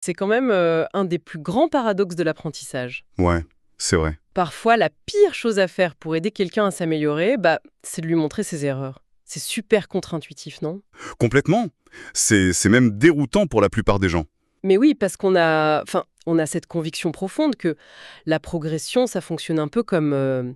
C'est quand même un des plus grands paradoxes de l'apprentissage. Ouais, c'est vrai. Parfois, la pire chose à faire pour aider quelqu'un à s'améliorer, c'est de lui montrer ses erreurs. C'est super contre-intuitif, non? Complètement. C'est même déroutant pour la plupart des gens. Mais oui, parce on a cette conviction profonde que la progression, ça fonctionne un peu comme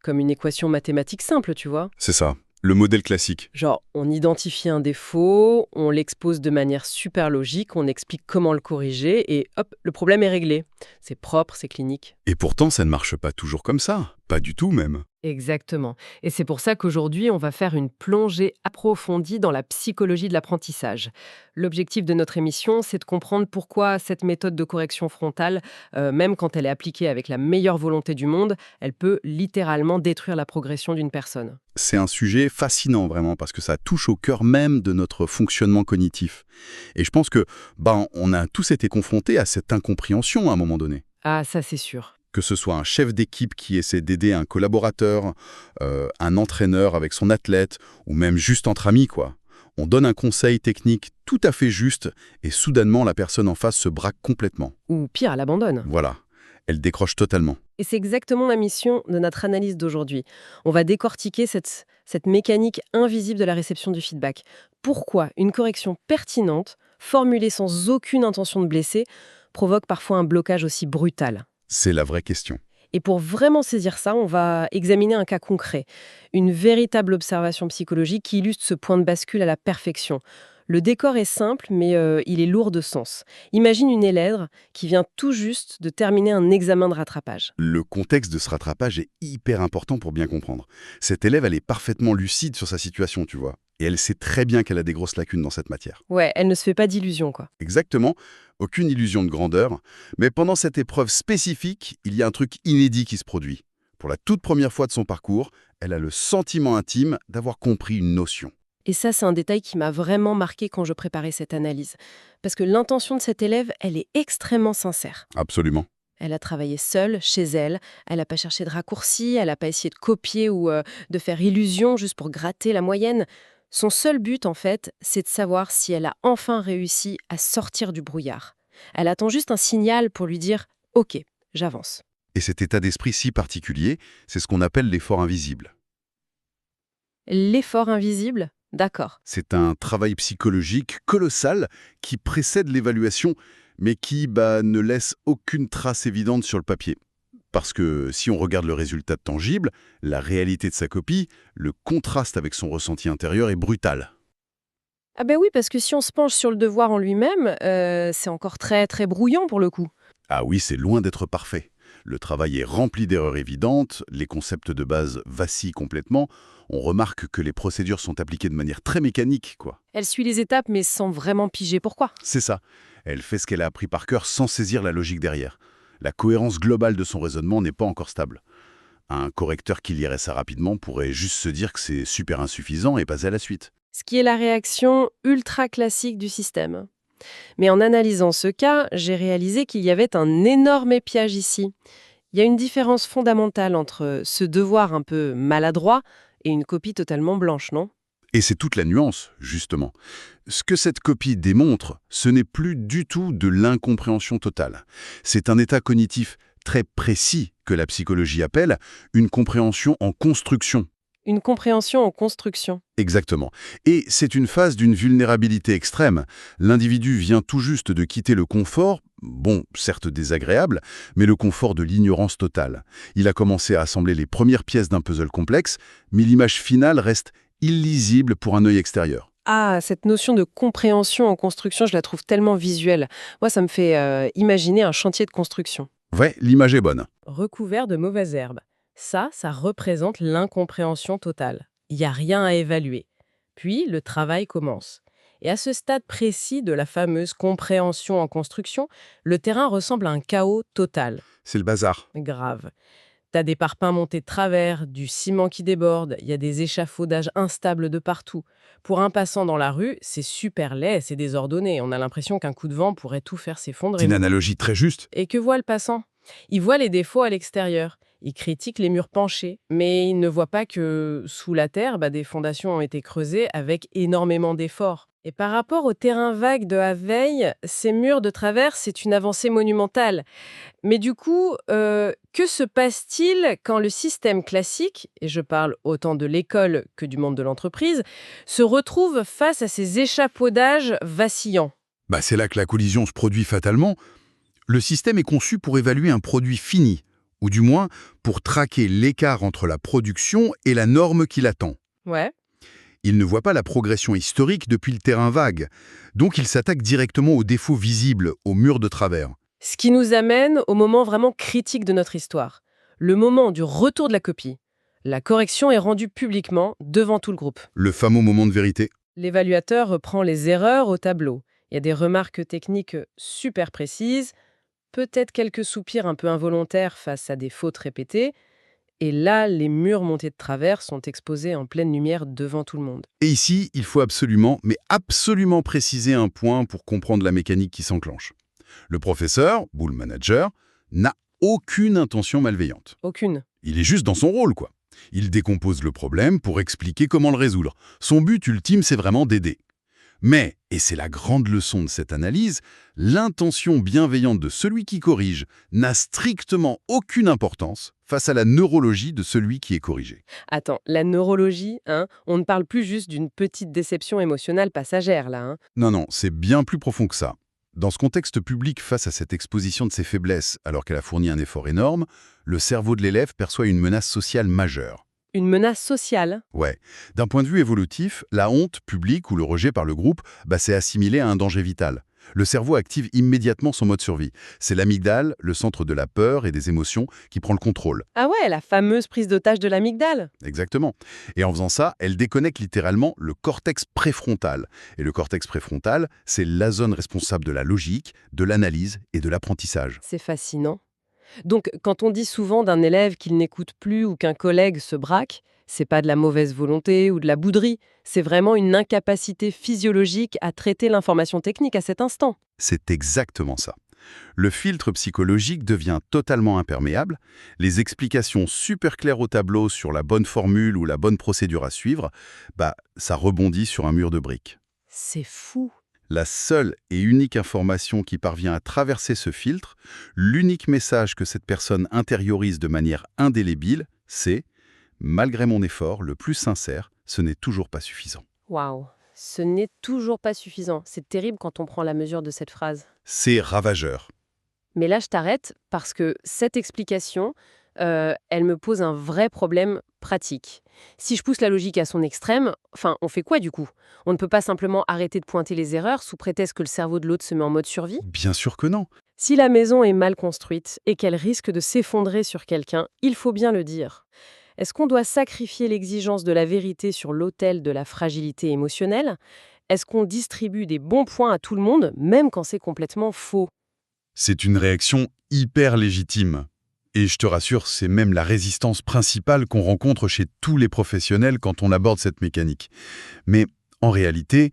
une équation mathématique simple, tu vois. C'est ça. Le modèle classique. Genre, on identifie un défaut, on l'expose de manière super logique, on explique comment le corriger, et hop, le problème est réglé. C'est propre, c'est clinique. Et pourtant, ça ne marche pas toujours comme ça. Pas du tout même. Exactement. Et c'est pour ça qu'aujourd'hui, on va faire une plongée approfondie dans la psychologie de l'apprentissage. L'objectif de notre émission, c'est de comprendre pourquoi cette méthode de correction frontale, même quand elle est appliquée avec la meilleure volonté du monde, elle peut littéralement détruire la progression d'une personne. C'est un sujet fascinant vraiment parce que ça touche au cœur même de notre fonctionnement cognitif. Et je pense que on a tous été confrontés à cette incompréhension à un moment donné. Ah, ça c'est sûr. Que ce soit un chef d'équipe qui essaie d'aider un collaborateur, un entraîneur avec son athlète, ou même juste entre amis, quoi. On donne un conseil technique tout à fait juste, et soudainement la personne en face se braque complètement. Ou pire, elle abandonne. Voilà, elle décroche totalement. Et c'est exactement la mission de notre analyse d'aujourd'hui. On va décortiquer cette mécanique invisible de la réception du feedback. Pourquoi une correction pertinente, formulée sans aucune intention de blesser, provoque parfois un blocage aussi brutal? C'est la vraie question. Et pour vraiment saisir ça, on va examiner un cas concret, une véritable observation psychologique qui illustre ce point de bascule à la perfection. Le décor est simple, mais il est lourd de sens. Imagine une élève qui vient tout juste de terminer un examen de rattrapage. Le contexte de ce rattrapage est hyper important pour bien comprendre. Cette élève, elle est parfaitement lucide sur sa situation, tu vois. Et elle sait très bien qu'elle a des grosses lacunes dans cette matière. Ouais, elle ne se fait pas d'illusions, quoi. Exactement, aucune illusion de grandeur. Mais pendant cette épreuve spécifique, il y a un truc inédit qui se produit. Pour la toute première fois de son parcours, elle a le sentiment intime d'avoir compris une notion. Et ça, c'est un détail qui m'a vraiment marqué quand je préparais cette analyse. Parce que l'intention de cette élève, elle est extrêmement sincère. Absolument. Elle a travaillé seule, chez elle. Elle n'a pas cherché de raccourci, elle n'a pas essayé de copier ou de faire illusion juste pour gratter la moyenne. Son seul but, en fait, c'est de savoir si elle a enfin réussi à sortir du brouillard. Elle attend juste un signal pour lui dire « Ok, j'avance Et cet état d'esprit si particulier, c'est ce qu'on appelle l'effort invisible. ». L'effort invisible, d'accord. C'est un travail psychologique colossal qui précède l'évaluation, mais qui ne laisse aucune trace évidente sur le papier. Parce que si on regarde le résultat tangible, la réalité de sa copie, le contraste avec son ressenti intérieur est brutal. Ah ben oui, parce que si on se penche sur le devoir en lui-même, c'est encore très très brouillon pour le coup. Ah oui, c'est loin d'être parfait. Le travail est rempli d'erreurs évidentes, les concepts de base vacillent complètement, on remarque que les procédures sont appliquées de manière très mécanique, quoi. Elle suit les étapes mais sans vraiment piger pourquoi. C'est ça. Elle fait ce qu'elle a appris par cœur sans saisir la logique derrière. La cohérence globale de son raisonnement n'est pas encore stable. Un correcteur qui lirait ça rapidement pourrait juste se dire que c'est super insuffisant et passer à la suite. Ce qui est la réaction ultra classique du système. Mais en analysant ce cas, j'ai réalisé qu'il y avait un énorme épiège ici. Il y a une différence fondamentale entre ce devoir un peu maladroit et une copie totalement blanche, non? Et c'est toute la nuance, justement. Ce que cette copie démontre, ce n'est plus du tout de l'incompréhension totale. C'est un état cognitif très précis que la psychologie appelle une compréhension en construction. Une compréhension en construction. Exactement. Et c'est une phase d'une vulnérabilité extrême. L'individu vient tout juste de quitter le confort, bon, certes désagréable, mais le confort de l'ignorance totale. Il a commencé à assembler les premières pièces d'un puzzle complexe, mais l'image finale reste illisible pour un œil extérieur. Ah, cette notion de compréhension en construction, je la trouve tellement visuelle. Moi, ça me fait imaginer un chantier de construction. Ouais, l'image est bonne. Recouvert de mauvaises herbes. Ça représente l'incompréhension totale. Il n'y a rien à évaluer. Puis, le travail commence. Et à ce stade précis de la fameuse compréhension en construction, le terrain ressemble à un chaos total. C'est le bazar. Grave. T'as des parpaings montés de travers, du ciment qui déborde, il y a des échafaudages instables de partout. Pour un passant dans la rue, c'est super laid, c'est désordonné. On a l'impression qu'un coup de vent pourrait tout faire C'est s'effondrer. une analogie très juste. Et que voit le passant? Il voit les défauts à l'extérieur. Il critique les murs penchés, mais il ne voit pas que sous la terre, des fondations ont été creusées avec énormément d'efforts. Et par rapport au terrain vague de Haveil, ces murs de travers, c'est une avancée monumentale. Mais du coup, que se passe-t-il quand le système classique, et je parle autant de l'école que du monde de l'entreprise, se retrouve face à ces échafaudages vacillants? C'est là que la collision se produit fatalement. Le système est conçu pour évaluer un produit fini, ou du moins pour traquer l'écart entre la production et la norme qui l'attend. Ouais. Il ne voit pas la progression historique depuis le terrain vague, donc il s'attaque directement aux défauts visibles, aux murs de travers. Ce qui nous amène au moment vraiment critique de notre histoire, le moment du retour de la copie. La correction est rendue publiquement devant tout le groupe. Le fameux moment de vérité. L'évaluateur reprend les erreurs au tableau. Il y a des remarques techniques super précises, peut-être quelques soupirs un peu involontaires face à des fautes répétées, et là, les murs montés de travers sont exposés en pleine lumière devant tout le monde. Et ici, il faut absolument, mais absolument préciser un point pour comprendre la mécanique qui s'enclenche. Le professeur, ou le manager, n'a aucune intention malveillante. Aucune. Il est juste dans son rôle, quoi. Il décompose le problème pour expliquer comment le résoudre. Son but ultime, c'est vraiment d'aider. Mais, et c'est la grande leçon de cette analyse, l'intention bienveillante de celui qui corrige n'a strictement aucune importance face à la neurologie de celui qui est corrigé. Attends, la neurologie, hein, on ne parle plus juste d'une petite déception émotionnelle passagère, là. Non, non, c'est bien plus profond que ça. Dans ce contexte public, face à cette exposition de ses faiblesses, alors qu'elle a fourni un effort énorme, le cerveau de l'élève perçoit une menace sociale majeure. Une menace sociale? Ouais. D'un point de vue évolutif, la honte publique ou le rejet par le groupe, c'est assimilé à un danger vital. Le cerveau active immédiatement son mode survie. C'est l'amygdale, le centre de la peur et des émotions, qui prend le contrôle. Ah ouais, la fameuse prise d'otage de l'amygdale. Exactement. Et en faisant ça, elle déconnecte littéralement le cortex préfrontal. Et le cortex préfrontal, c'est la zone responsable de la logique, de l'analyse et de l'apprentissage. C'est fascinant. Donc, quand on dit souvent d'un élève qu'il n'écoute plus ou qu'un collègue se braque, c'est pas de la mauvaise volonté ou de la bouderie, c'est vraiment une incapacité physiologique à traiter l'information technique à cet instant. C'est exactement ça. Le filtre psychologique devient totalement imperméable, les explications super claires au tableau sur la bonne formule ou la bonne procédure à suivre, ça rebondit sur un mur de briques. C'est fou. La seule et unique information qui parvient à traverser ce filtre, l'unique message que cette personne intériorise de manière indélébile, c'est « Malgré mon effort le plus sincère, ce n'est toujours pas suffisant ». Waouh, ce n'est toujours pas suffisant. C'est terrible quand on prend la mesure de cette phrase. C'est ravageur. Mais là, je t'arrête parce que cette explication, elle me pose un vrai problème pratique. Si je pousse la logique à son extrême, on fait quoi du coup? On ne peut pas simplement arrêter de pointer les erreurs sous prétexte que le cerveau de l'autre se met en mode survie? Bien sûr que non. Si la maison est mal construite et qu'elle risque de s'effondrer sur quelqu'un, il faut bien le dire. Est-ce qu'on doit sacrifier l'exigence de la vérité sur l'autel de la fragilité émotionnelle? Est-ce qu'on distribue des bons points à tout le monde, même quand c'est complètement faux? C'est une réaction hyper légitime. Et je te rassure, c'est même la résistance principale qu'on rencontre chez tous les professionnels quand on aborde cette mécanique. Mais en réalité,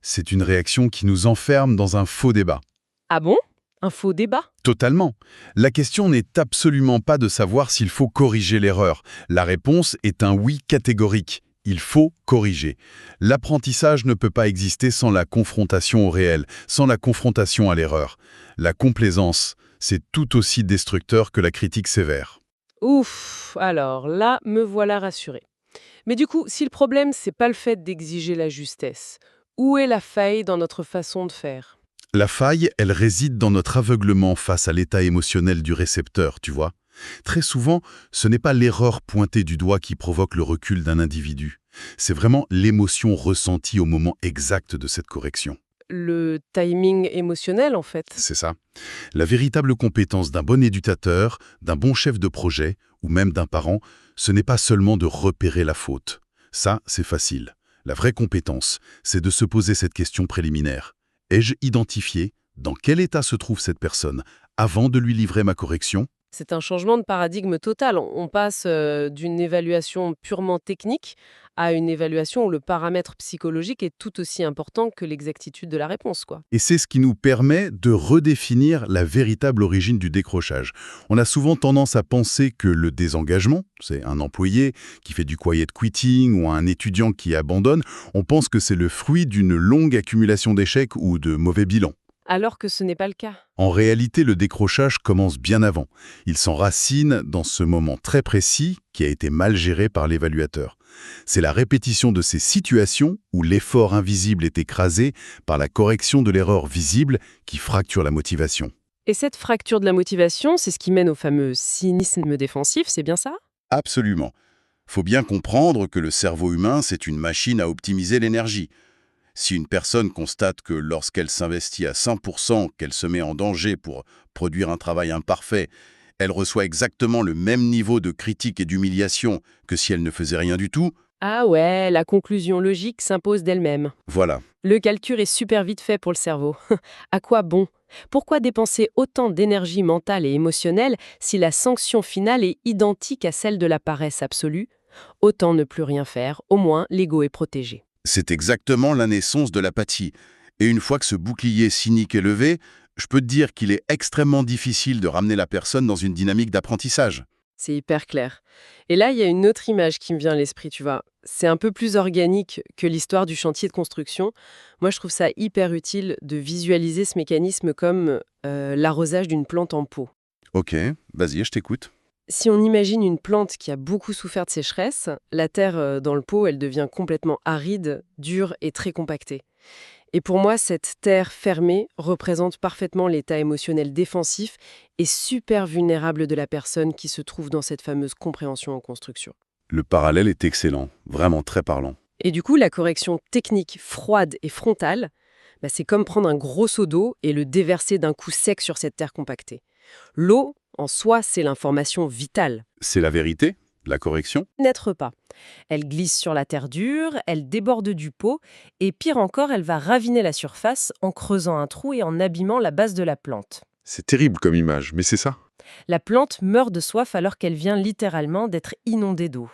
c'est une réaction qui nous enferme dans un faux débat. Ah bon? Un faux débat? Totalement. La question n'est absolument pas de savoir s'il faut corriger l'erreur. La réponse est un oui catégorique. Il faut corriger. L'apprentissage ne peut pas exister sans la confrontation au réel, sans la confrontation à l'erreur. La complaisance, c'est tout aussi destructeur que la critique sévère. Ouf, alors là, me voilà rassurée. Mais du coup, si le problème, c'est pas le fait d'exiger la justesse, où est la faille dans notre façon de faire? La faille, elle réside dans notre aveuglement face à l'état émotionnel du récepteur, tu vois. Très souvent, ce n'est pas l'erreur pointée du doigt qui provoque le recul d'un individu. C'est vraiment l'émotion ressentie au moment exact de cette correction. Le timing émotionnel, en fait. C'est ça. La véritable compétence d'un bon éducateur, d'un bon chef de projet ou même d'un parent, ce n'est pas seulement de repérer la faute. Ça, c'est facile. La vraie compétence, c'est de se poser cette question préliminaire. Ai-je identifié dans quel état se trouve cette personne avant de lui livrer ma correction? C'est un changement de paradigme total. On passe d'une évaluation purement technique à une évaluation où le paramètre psychologique est tout aussi important que l'exactitude de la réponse, quoi. Et c'est ce qui nous permet de redéfinir la véritable origine du décrochage. On a souvent tendance à penser que le désengagement, c'est un employé qui fait du quiet quitting ou un étudiant qui abandonne, on pense que c'est le fruit d'une longue accumulation d'échecs ou de mauvais bilans. Alors que ce n'est pas le cas. En réalité, le décrochage commence bien avant. Il s'enracine dans ce moment très précis qui a été mal géré par l'évaluateur. C'est la répétition de ces situations où l'effort invisible est écrasé par la correction de l'erreur visible qui fracture la motivation. Et cette fracture de la motivation, c'est ce qui mène au fameux cynisme défensif, c'est bien ça? Absolument. Faut bien comprendre que le cerveau humain, c'est une machine à optimiser l'énergie. Si une personne constate que lorsqu'elle s'investit à 100%, qu'elle se met en danger pour produire un travail imparfait, elle reçoit exactement le même niveau de critique et d'humiliation que si elle ne faisait rien du tout, Ah ouais, la conclusion logique s'impose d'elle-même. voilà. Le calcul est super vite fait pour le cerveau. À quoi bon? Pourquoi dépenser autant d'énergie mentale et émotionnelle si la sanction finale est identique à celle de la paresse absolue? Autant ne plus rien faire, au moins l'ego est protégé. C'est exactement la naissance de l'apathie. Et une fois que ce bouclier cynique est levé, je peux te dire qu'il est extrêmement difficile de ramener la personne dans une dynamique d'apprentissage. C'est hyper clair. Et là, il y a une autre image qui me vient à l'esprit, tu vois. C'est un peu plus organique que l'histoire du chantier de construction. Moi, je trouve ça hyper utile de visualiser ce mécanisme comme l'arrosage d'une plante en pot. Ok, vas-y, je t'écoute. Si on imagine une plante qui a beaucoup souffert de sécheresse, la terre dans le pot, elle devient complètement aride, dure et très compactée. Et pour moi, cette terre fermée représente parfaitement l'état émotionnel défensif et super vulnérable de la personne qui se trouve dans cette fameuse compréhension en construction. Le parallèle est excellent, vraiment très parlant. Et du coup, la correction technique froide et frontale, c'est comme prendre un gros seau d'eau et le déverser d'un coup sec sur cette terre compactée. L'eau, en soi, c'est l'information vitale. C'est la vérité, la correction. N'être pas. Elle glisse sur la terre dure, elle déborde du pot, et pire encore, elle va raviner la surface en creusant un trou et en abîmant la base de la plante. C'est terrible comme image, mais c'est ça. La plante meurt de soif alors qu'elle vient littéralement d'être inondée d'eau.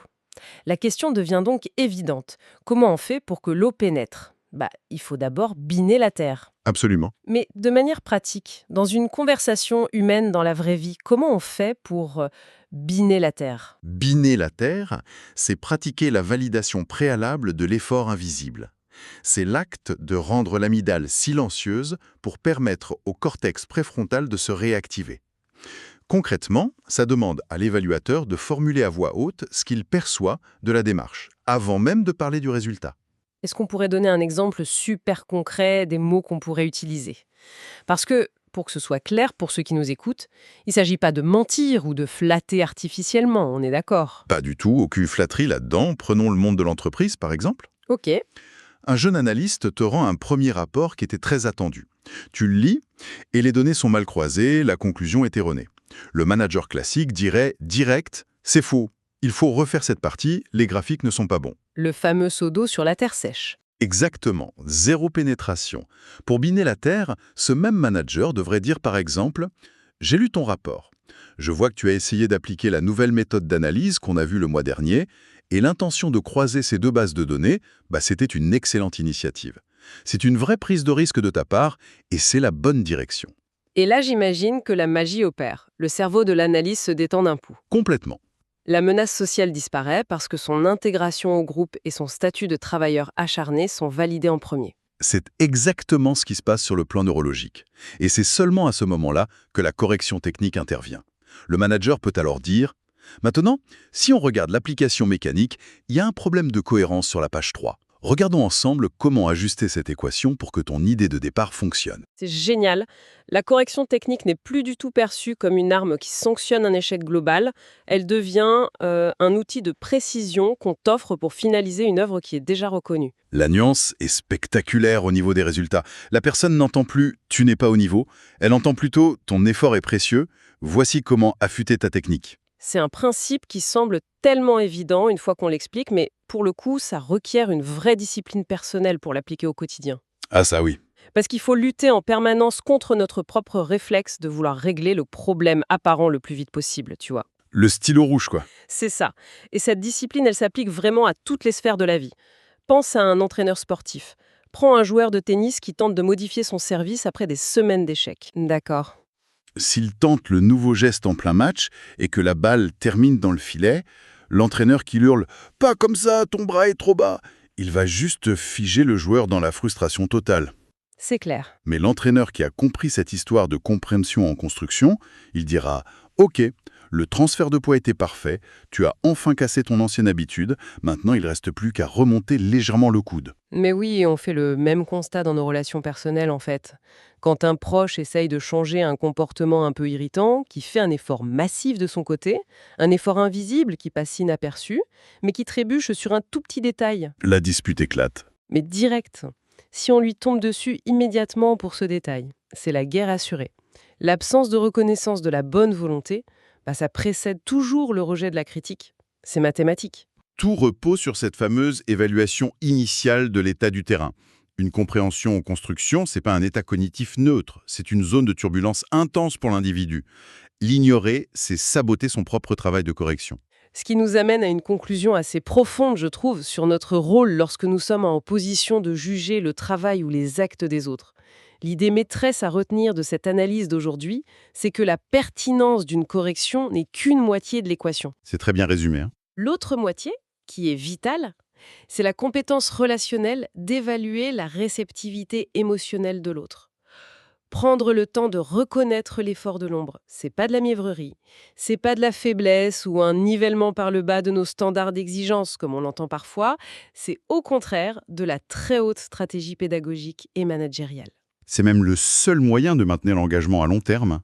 La question devient donc évidente. Comment on fait pour que l'eau pénètre? Il faut d'abord biner la terre. Absolument. Mais de manière pratique, dans une conversation humaine dans la vraie vie, comment on fait pour biner la terre? Biner la terre, c'est pratiquer la validation préalable de l'effort invisible. C'est l'acte de rendre l'amygdale silencieuse pour permettre au cortex préfrontal de se réactiver. Concrètement, ça demande à l'évaluateur de formuler à voix haute ce qu'il perçoit de la démarche, avant même de parler du résultat. Est-ce qu'on pourrait donner un exemple super concret des mots qu'on pourrait utiliser? Parce que, pour que ce soit clair pour ceux qui nous écoutent, il ne s'agit pas de mentir ou de flatter artificiellement, on est d'accord? Pas du tout, aucune flatterie là-dedans. Prenons le monde de l'entreprise, par exemple. Ok. Un jeune analyste te rend un premier rapport qui était très attendu. Tu le lis, et les données sont mal croisées, la conclusion est erronée. Le manager classique dirait direct, c'est faux. Il faut refaire cette partie, les graphiques ne sont pas bons. Le fameux seau d'eau sur la terre sèche. Exactement, zéro pénétration. Pour biner la terre, ce même manager devrait dire par exemple « J'ai lu ton rapport. Je vois que tu as essayé d'appliquer la nouvelle méthode d'analyse qu'on a vue le mois dernier, et l'intention de croiser ces deux bases de données, c'était une excellente initiative. C'est une vraie prise de risque de ta part, et c'est la bonne direction. » Et là, j'imagine que la magie opère. Le cerveau de l'analyse se détend d'un coup. Complètement. La menace sociale disparaît parce que son intégration au groupe et son statut de travailleur acharné sont validés en premier. C'est exactement ce qui se passe sur le plan neurologique. Et c'est seulement à ce moment-là que la correction technique intervient. Le manager peut alors dire « Maintenant, si on regarde l'application mécanique, il y a un problème de cohérence sur la page 3. Regardons ensemble comment ajuster cette équation pour que ton idée de départ fonctionne. » C'est génial. La correction technique n'est plus du tout perçue comme une arme qui sanctionne un échec global. Elle devient un outil de précision qu'on t'offre pour finaliser une œuvre qui est déjà reconnue. La nuance est spectaculaire au niveau des résultats. La personne n'entend plus « tu n'es pas au niveau », elle entend plutôt « ton effort est précieux, voici comment affûter ta technique ». C'est un principe qui semble tellement évident une fois qu'on l'explique, mais pour le coup, ça requiert une vraie discipline personnelle pour l'appliquer au quotidien. Ah ça oui. Parce qu'il faut lutter en permanence contre notre propre réflexe de vouloir régler le problème apparent le plus vite possible, tu vois. Le stylo rouge, quoi. C'est ça. Et cette discipline, elle s'applique vraiment à toutes les sphères de la vie. Pense à un entraîneur sportif. Prends un joueur de tennis qui tente de modifier son service après des semaines d'échecs. D'accord. S'il tente le nouveau geste en plein match et que la balle termine dans le filet, l'entraîneur qui hurle « Pas comme ça, ton bras est trop bas !» il va juste figer le joueur dans la frustration totale. C'est clair. Mais l'entraîneur qui a compris cette histoire de compréhension en construction, il dira « Ok, le transfert de poids était parfait, tu as enfin cassé ton ancienne habitude, maintenant il ne reste plus qu'à remonter légèrement le coude. » Mais oui, on fait le même constat dans nos relations personnelles en fait. Quand un proche essaye de changer un comportement un peu irritant, qui fait un effort massif de son côté, un effort invisible qui passe inaperçu, mais qui trébuche sur un tout petit détail, La dispute éclate. mais direct. Si on lui tombe dessus immédiatement pour ce détail, c'est la guerre assurée. L'absence de reconnaissance de la bonne volonté, ça précède toujours le rejet de la critique. C'est mathématique. Tout repose sur cette fameuse évaluation initiale de l'état du terrain. Une compréhension en construction, c'est pas un état cognitif neutre, c'est une zone de turbulence intense pour l'individu. L'ignorer, c'est saboter son propre travail de correction. Ce qui nous amène à une conclusion assez profonde, je trouve, sur notre rôle lorsque nous sommes en position de juger le travail ou les actes des autres. L'idée maîtresse à retenir de cette analyse d'aujourd'hui, c'est que la pertinence d'une correction n'est qu'une moitié de l'équation. C'est très bien résumé, hein. L'autre moitié, qui est vitale, c'est la compétence relationnelle d'évaluer la réceptivité émotionnelle de l'autre. Prendre le temps de reconnaître l'effort de l'ombre, c'est pas de la mièvrerie, c'est pas de la faiblesse ou un nivellement par le bas de nos standards d'exigence comme on l'entend parfois, c'est au contraire de la très haute stratégie pédagogique et managériale. C'est même le seul moyen de maintenir l'engagement à long terme,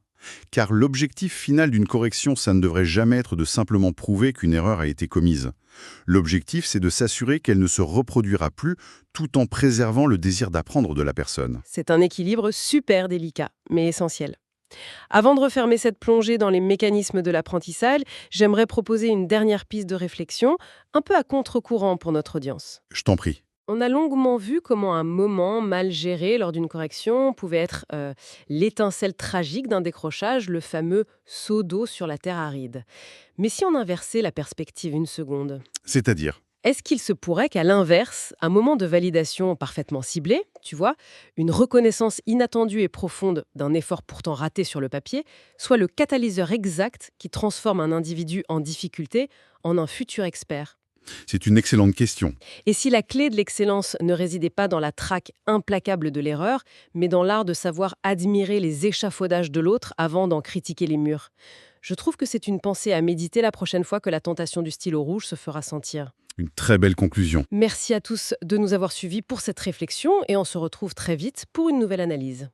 car l'objectif final d'une correction, ça ne devrait jamais être de simplement prouver qu'une erreur a été commise. L'objectif, c'est de s'assurer qu'elle ne se reproduira plus tout en préservant le désir d'apprendre de la personne. C'est un équilibre super délicat, mais essentiel. Avant de refermer cette plongée dans les mécanismes de l'apprentissage, j'aimerais proposer une dernière piste de réflexion, un peu à contre-courant pour notre audience. Je t'en prie. On a longuement vu comment un moment mal géré lors d'une correction pouvait être l'étincelle tragique d'un décrochage, le fameux seau d'eau sur la terre aride. Mais si on inversait la perspective une seconde, C'est-à-dire, est-ce qu'il se pourrait qu'à l'inverse, un moment de validation parfaitement ciblé, tu vois, une reconnaissance inattendue et profonde d'un effort pourtant raté sur le papier, soit le catalyseur exact qui transforme un individu en difficulté en un futur expert? c'est une excellente question. Et si la clé de l'excellence ne résidait pas dans la traque implacable de l'erreur, mais dans l'art de savoir admirer les échafaudages de l'autre avant d'en critiquer les murs? Je trouve que c'est une pensée à méditer la prochaine fois que la tentation du stylo rouge se fera sentir. Une très belle conclusion. Merci à tous de nous avoir suivis pour cette réflexion et on se retrouve très vite pour une nouvelle analyse.